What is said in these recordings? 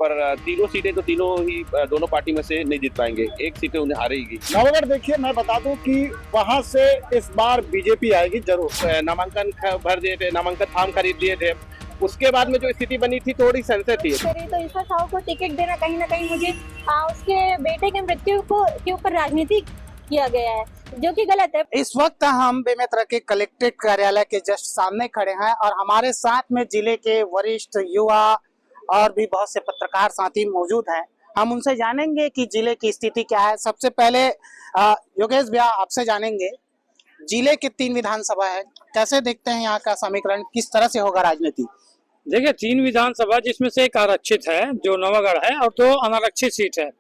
पर तीनों सीटें तो तीनों ही दोनों पार्टी में से नहीं जीत पाएंगे, एक सीटें उन्हें हारेगी। नवगढ़ देखिए, मैं बता दूं कि वहां से इस बार बीजेपी आएगी जरूर। नामांकन भर दिए थे, नामांकन फॉर्म खरीद दिए थे, उसके बाद में जो स्थिति बनी थी थोड़ी संशय थी। तो ईसा साहू को टिकट देना कहीं ना कहीं मुझे उसके बेटे के मृत्यु के ऊपर राजनीति किया गया है, जो कि गलत है। इस वक्त हम बेमेतरा के कलेक्ट्रेट कार्यालय के जस्ट सामने खड़े हैं और हमारे साथ में जिले के वरिष्ठ युवा और भी बहुत से पत्रकार साथी मौजूद हैं। हम उनसे जानेंगे कि जिले की स्थिति क्या है। सबसे पहले योगेश भैया आपसे जानेंगे, जिले के 3 विधानसभा है, कैसे देखते हैं यहाँ का समीकरण, किस तरह से होगा राजनीति? देखिए 3 विधानसभा जिसमें से एक आरक्षित है जो नवागढ़ है और 2 अनारक्षित सीट है,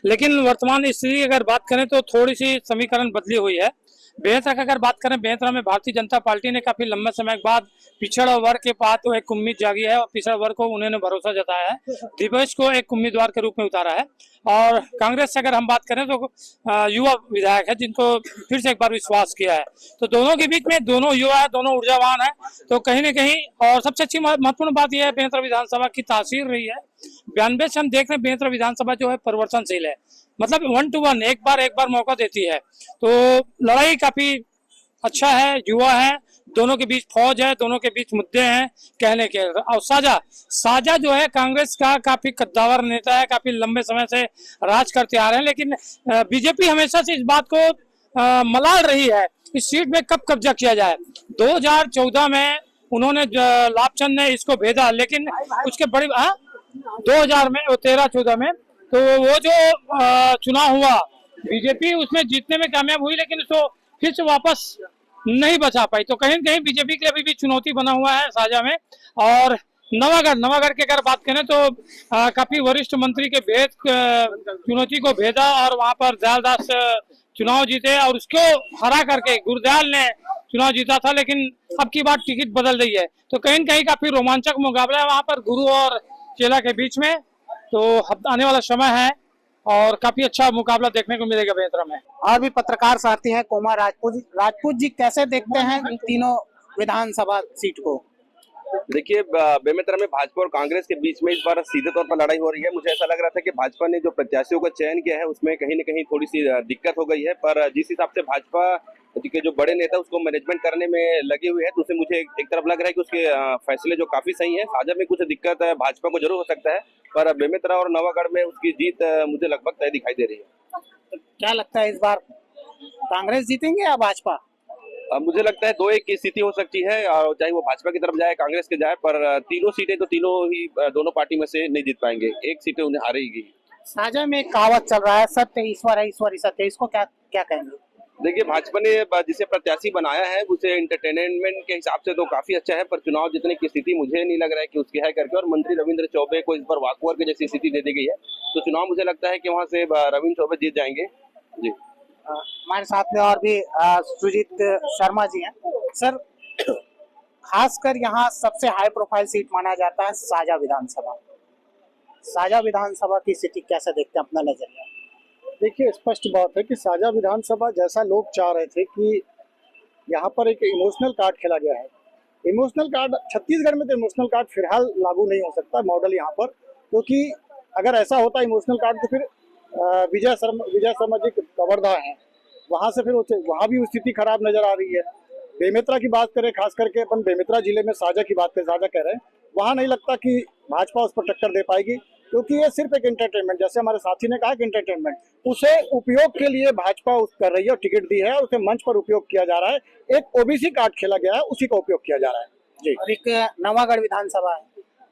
लेकिन वर्तमान स्थिति अगर बात करें तो थोड़ी सी समीकरण बदली हुई है। बेहतर अगर बात करें, बेहतर में भारतीय जनता पार्टी ने काफी लंबे समय के बाद पिछड़ा वर्ग के पास तो एक उम्मीद जागी है और पिछड़ा वर्ग को उन्होंने भरोसा जताया है, दिवस को एक उम्मीदवार के रूप में उतारा है। और कांग्रेस से अगर हम बात करें तो युवा विधायक है जिनको फिर से एक बार विश्वास किया है। तो दोनों के बीच में दोनों युवा है, दोनों ऊर्जावान है, तो कहीं न कहीं। और सबसे अच्छी महत्वपूर्ण बात यह है बेमेतरा विधानसभा की तासीर रही है 92 से। हम देख रहे हैं बेमेतरा विधानसभा जो है परिवर्तनशील है, मतलब 1 to 1 एक बार मौका देती है। तो लड़ाई काफी अच्छा है, युवा है, दोनों के बीच फौज है, दोनों के बीच मुद्दे हैं कहने के। और साजा जो है कांग्रेस का काफी कद्दावर नेता है, काफी लंबे समय से राज करते आ रहे हैं, लेकिन बीजेपी हमेशा से इस बात को मलाल रही है इस सीट में कब कब्जा किया जाए। 2014 में उन्होंने लाभचंद ने इसको भेजा, लेकिन उसके बड़ी 2000 में 13-14 में तो वो जो चुनाव हुआ बीजेपी उसमें जीतने में कामयाब हुई, लेकिन उसको फिर से वापस नहीं बचा पाई। तो कहीं न कहीं बीजेपी के लिए अभी भी चुनौती बना हुआ है साझा में। और नवागढ़ की अगर बात करें तो काफी वरिष्ठ मंत्री के भेद चुनौती को भेजा और वहां पर दयाल दास चुनाव जीते और उसको हरा करके गुरदयाल ने चुनाव जीता था, लेकिन अब की बार टिकट बदल रही है। तो कहीं न कहीं काफी रोमांचक मुकाबला है वहां पर गुरु और चेला के बीच में। तो आने वाला समय है और काफी अच्छा मुकाबला देखने को मिलेगा बेमेतरा में। और भी पत्रकार साथी हैं, कुमार राजपूत जी कैसे देखते हैं इन तीनों विधानसभा सीट को? देखिए बेमेतरा में भाजपा और कांग्रेस के बीच में इस बार सीधे तौर पर लड़ाई हो रही है। मुझे ऐसा लग रहा था कि भाजपा ने जो प्रत्याशियों का चयन किया है उसमें कहीं न कहीं थोड़ी सी दिक्कत हो गई है, पर जिस हिसाब से भाजपा के जो बड़े नेता उसको मैनेजमेंट करने में लगे हुए हैं, तो उससे मुझे एक तरफ लग रहा है कि उसके फैसले जो काफी सही है। साझा में कुछ दिक्कत भाजपा को जरूर हो सकता है, पर बेमेतरा और नवागढ़ में उसकी जीत मुझे लगभग तय दिखाई दे रही है। तो क्या लगता है इस बार कांग्रेस जीतेंगे या भाजपा? मुझे लगता है 2-1 की स्थिति हो सकती है, और चाहे वो भाजपा की तरफ जाए कांग्रेस के जाए, पर तीनों सीटें तो तीनों ही दोनों पार्टी में से नहीं जीत पाएंगे, एक सीटें उन्हें हारेगी। साझा में एक कहावत चल रहा है, सत्य ईश्वर है, ईश्वर ही सत्य, इसको क्या कहेंगे? देखिए भाजपा ने जिसे प्रत्याशी बनाया है उसे एंटरटेनमेंट के हिसाब से तो काफी अच्छा है, पर चुनाव जीतने की स्थिति मुझे नहीं लग रहा है कि उसकी है करके। और मंत्री रविंद्र चौबे को इस बार वॉकओवर की जैसी स्थिति दे दी गई है, तो चुनाव मुझे लगता है कि वहां से रविंद्र चौबे जीत जाएंगे जी। हमारे साथ में और भी सुजीत शर्मा जी हैं। सर, खासकर यहाँ सबसे हाई प्रोफाइल सीट माना जाता है साझा विधानसभा। साझा विधानसभा की स्थिति कैसे देखते हैं अपना नजरिया? देखिए, स्पष्ट बात है कि साझा विधानसभा जैसा लोग चाह रहे थे कि यहाँ पर एक इमोशनल कार्ड खेला गया है। इमोशनल कार्ड छत्तीसगढ़ में तो इमोशनल कार्ड फिलहाल लागू नहीं हो सकता मॉडल यहाँ पर, क्योंकि अगर ऐसा होता इमोशनल कार्ड तो फिर विजय शर्मा जी कवर्धा है, वहाँ से फिर वहाँ भी स्थिति खराब नजर आ रही है। बेमेतरा की बात करें, खास करके अपन बेमेतरा जिले में साझा की बात करें, साझा कह रहे हैं, वहाँ नहीं लगता कि भाजपा उस पर टक्कर दे पाएगी, क्योंकि ये सिर्फ एक एंटरटेनमेंट, जैसे हमारे साथी ने कहा कि एंटरटेनमेंट, उसे उपयोग के लिए भाजपा कर रही है और टिकट दी है और उसे मंच पर उपयोग किया जा रहा है। एक ओबीसी कार्ड खेला गया है, उसी का उपयोग किया जा रहा है जी। और एक नवागढ़ विधानसभा है।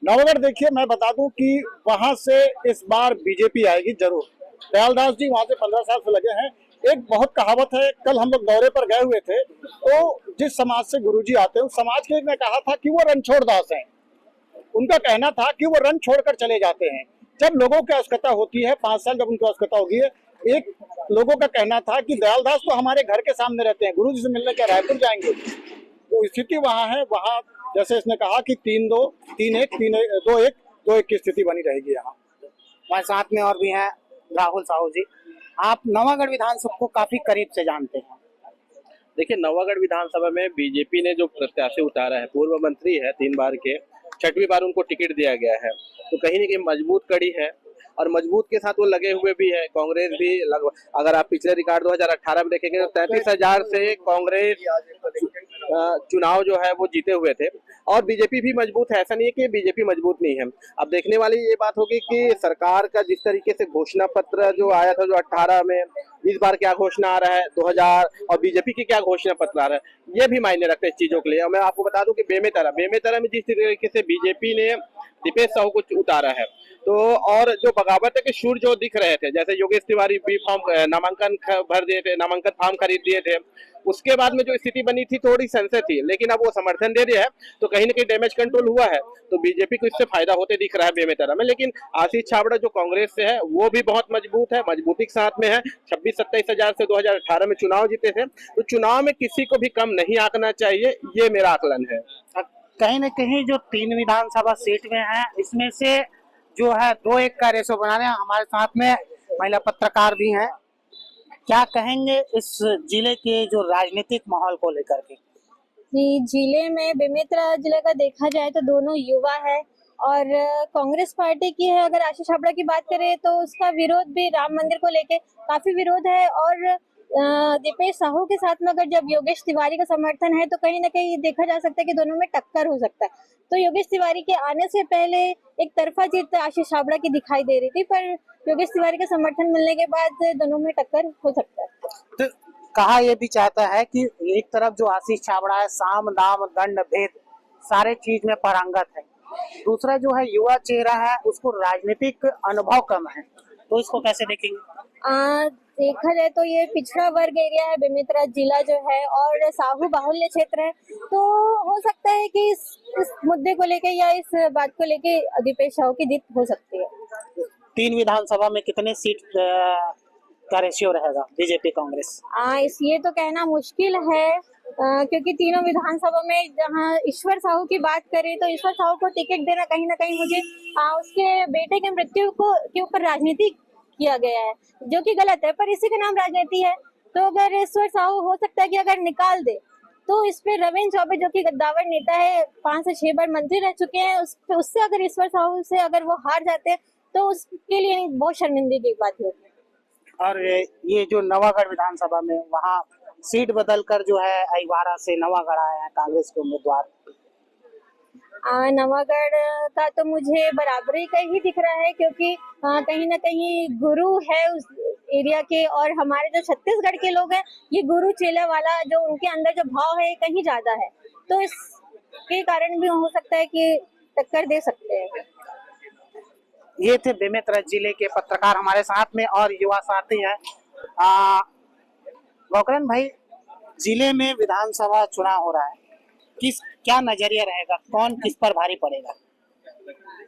नवागढ़ देखिए, मैं बता दूं कि वहां से इस बार बीजेपी आएगी जरूर। दयाल दास जी वहां से 15 साल से लगे हैं। एक बहुत कहावत है, कल हम लोग दौरे पर गए हुए थे, तो जिस समाज से गुरुजी आते हैं उस समाज के ने कहा था कि वो रणछोड़ दास हैं। उनका कहना था कि वो रन छोड़कर चले जाते हैं। जब लोगों की आवश्यकता होती है, 5 साल जब उनकी आवश्यकता होगी है, एक लोगों का कहना था कि दयाल दास तो हमारे घर के सामने रहते हैं, गुरु जी से मिलने क्या रायपुर जाएंगे। तो स्थिति वहाँ है, वहाँ जैसे इसने कहा कि 3-2, 3-1, 2-1, 2-1 की स्थिति बनी रहेगी यहाँ। हमारे साथ में और भी हैं राहुल साहू जी। आप नवागढ़ विधानसभा को काफी करीब से जानते हैं। देखिए नवागढ़ विधानसभा में बीजेपी ने जो प्रत्याशी उतारा है, पूर्व मंत्री है 3 बार के, 6वीं बार उनको टिकट दिया गया है। तो कहीं ना कहीं मजबूत कड़ी है और मजबूत के साथ वो लगे हुए भी है। कांग्रेस भी लगभग, अगर आप पिछले रिकॉर्ड 2018 में देखेंगे तो 33,000 से कांग्रेस चुनाव जो है वो जीते हुए थे। और बीजेपी भी मजबूत है, ऐसा नहीं है कि बीजेपी मजबूत नहीं है। अब देखने वाली ये बात होगी कि सरकार का जिस तरीके से घोषणा पत्र जो आया था जो 18 में, इस बार क्या घोषणा आ रहा है 2000, और बीजेपी की क्या घोषणा पत्र आ रहा है, ये भी मायने रखते हैं इस चीजों के लिए। और मैं आपको बता दूं कि बेमेतरा में जिस तरीके से बीजेपी ने दीपेश साहू को उतारा है, तो और जो बगावत है कि शूर जो दिख रहे थे, जैसे योगेश तिवारी भी फॉर्म नामांकन भर दिए थे, नामांकन फॉर्म खरीद दिए थे, उसके बाद में जो स्थिति बनी थी थोड़ी संशय थी, लेकिन अब वो समर्थन दे दिया है तो कहीं ना कहीं डैमेज कंट्रोल हुआ है। तो बीजेपी को इससे फायदा होते दिख रहा है बेमेतरा में। लेकिन आशीष छाबड़ा जो कांग्रेस से है वो भी बहुत मजबूत है, मजबूती के साथ में है। 26-27 हजार से 2018 में चुनाव जीते थे, तो चुनाव में किसी को भी कम नहीं आंकना चाहिए, ये मेरा आकलन है। कहीं न कहीं जो 3 विधानसभा सीट में है, इसमें से जो है 2-1 का रेशो बना रहे हैं। हमारे साथ में महिला पत्रकार भी हैं। क्या कहेंगे इस जिले के जो राजनीतिक माहौल को लेकर के? जी, जिले में बेमेतरा जिले का देखा जाए तो दोनों युवा है और कांग्रेस पार्टी की है। अगर आशीष छाबड़ा की बात करें तो उसका विरोध भी राम मंदिर को लेके काफी विरोध है, और दीपेश साहू के साथ में अगर जब योगेश तिवारी का समर्थन है तो कहीं ना कहीं देखा जा सकता है कि दोनों में टक्कर हो सकता है। तो योगेश तिवारी के आने से पहले एक तरफा जीत आशीष छाबड़ा की दिखाई दे रही थी, पर योगेश तिवारी का समर्थन मिलने के बाद दोनों में टक्कर हो सकता है। तो कहा यह भी चाहता है कि एक तरफ जो आशीष छाबड़ा है, साम दाम दंड भेद सारे चीज में पारंगत है, दूसरा जो है युवा चेहरा है, उसको राजनीतिक अनुभव कम है, तो इसको कैसे देखेंगे? देखा जाए तो ये पिछड़ा वर्ग एरिया है बेमेतरा जिला जो है, और साहू बाहुल्य क्षेत्र है, तो हो सकता है कि इस मुद्दे को लेके या इस बात को लेके दीपेश साहू की जीत हो सकती है। 3 विधानसभा में कितने सीट का रेशियो रहेगा बीजेपी कांग्रेस? ये तो कहना मुश्किल है, क्योंकि तीनों विधानसभा में जहां ईश्वर साहू की बात करें तो ईश्वर साहू को टिकट देना कहीं ना कहीं मुझे उसके बेटे के मृत्यु के ऊपर राजनीति किया गया है, जो कि गलत है, पर इसी का नाम राजनीति है। तो अगर ईश्वर साहू हो सकता है कि अगर निकाल दे तो इस पे रविंद्र चौबे जो कि गद्दावर नेता है, 5 से 6 बार मंत्री रह चुके हैं, उससे अगर ईश्वर साहू से अगर वो हार जाते हैं तो उसके लिए बहुत शर्मिंदगी की बात होगी। और ये जो नवागढ़ विधानसभा में वहाँ सीट बदलकर जो है अहिवारा से नवागढ़ आए हैं कांग्रेस के उम्मीदवार। नवागढ़ का तो मुझे बराबरी का ही दिख रहा है, क्योंकि कहीं ना कहीं गुरु है उस एरिया के, और हमारे जो छत्तीसगढ़ के लोग हैं ये गुरु चेला वाला जो उनके अंदर जो भाव है कहीं ज्यादा है, तो इसके कारण भी हो सकता है कि टक्कर दे सकते हैं। ये थे बेमेतरा जिले के पत्रकार हमारे साथ में और युवा साथी हैं। गौकरण भाई, जिले में विधानसभा चुनाव हो रहा है, क्या नजरिया रहेगा, कौन किस पर भारी पड़ेगा?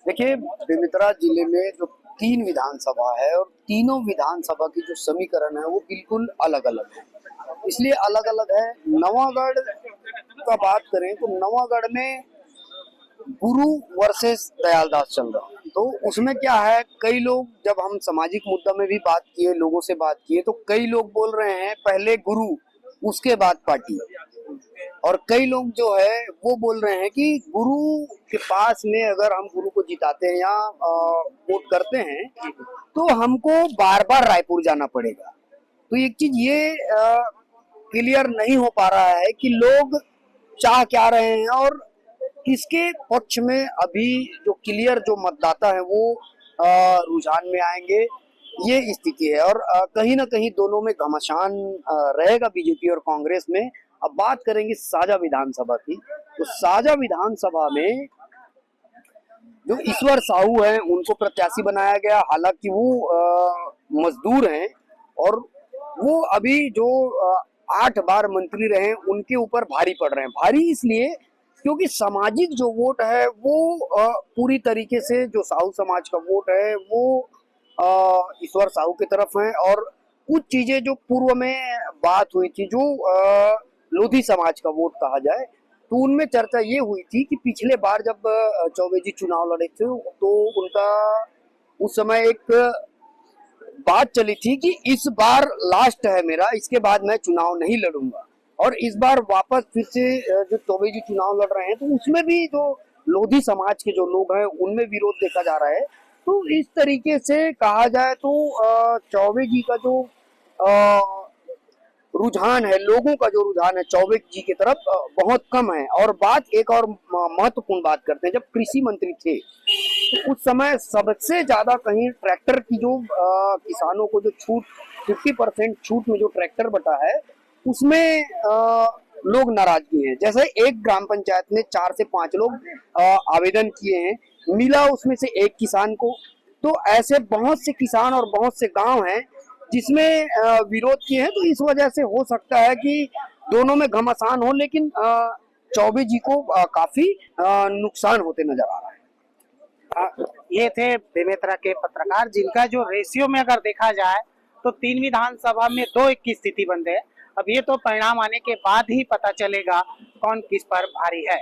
देखिए, बेमेतरा जिले में जो 3 विधानसभा है और तीनों विधानसभा की जो समीकरण है वो बिल्कुल अलग अलग है। इसलिए अलग अलग है। नवागढ़ का बात करें तो नवागढ़ में गुरु वर्सेस दयालदास चल रहा, तो उसमें क्या है, कई लोग, जब हम सामाजिक मुद्दा में भी बात किए, लोगों से बात किए, तो कई लोग बोल रहे हैं पहले गुरु उसके बाद पार्टी, और कई लोग जो है वो बोल रहे हैं कि गुरु के पास में अगर हम गुरु को जिताते हैं या वोट करते हैं तो हमको बार बार रायपुर जाना पड़ेगा। तो एक चीज ये क्लियर नहीं हो पा रहा है कि लोग चाह क्या रहे हैं और किसके पक्ष में अभी जो क्लियर जो मतदाता है वो रुझान में आएंगे, ये स्थिति है। और कहीं ना कहीं दोनों में घमासान रहेगा बीजेपी और कांग्रेस में। अब बात करेंगे साजा विधानसभा की, तो साजा विधानसभा में जो ईश्वर साहू हैं उनको प्रत्याशी बनाया गया, हालांकि वो मजदूर हैं और वो अभी जो 8 बार मंत्री रहे उनके ऊपर भारी पड़ रहे हैं। भारी इसलिए क्योंकि सामाजिक जो वोट है वो पूरी तरीके से जो साहू समाज का वोट है वो ईश्वर साहू की तरफ है, और कुछ चीजें जो पूर्व में बात हुई थी जो लोधी समाज का वोट कहा जाए, तो उनमें चर्चा ये हुई थी कि पिछले बार जब चौबे जी चुनाव लड़े थे तो उनका उस समय एक बात चली थी कि इस बार लास्ट है मेरा, इसके बाद मैं चुनाव नहीं लड़ूंगा। और इस बार वापस फिर से जो चौबे जी चुनाव लड़ रहे हैं तो उसमें भी जो लोधी समाज के जो लोग हैं उनमें विरोध देखा जा रहा है। तो इस तरीके से कहा जाए तो चौबे जी का जो रुझान है, लोगों का जो रुझान है चौबे जी की तरफ बहुत कम है। और बात एक और महत्वपूर्ण बात करते हैं, जब कृषि मंत्री थे तो उस समय सबसे ज्यादा कहीं ट्रैक्टर की जो किसानों को जो छूट 50% छूट में जो ट्रैक्टर बटा है उसमें लोग नाराजगी हैं। जैसे एक ग्राम पंचायत ने 4 से 5 लोग आवेदन किए हैं, मिला उसमें से एक किसान को। तो ऐसे बहुत से किसान और बहुत से गांव हैं जिसमें विरोध किए हैं। तो इस वजह से हो सकता है कि दोनों में घमासान हो, लेकिन चौबे जी को काफी नुकसान होते नजर आ रहा है। ये थे बेमेतरा के पत्रकार, जिनका जो रेशियो में अगर देखा जाए तो 3 विधानसभा में 2-1 की स्थिति बन है। अब ये तो परिणाम आने के बाद ही पता चलेगा कौन किस पर भारी है।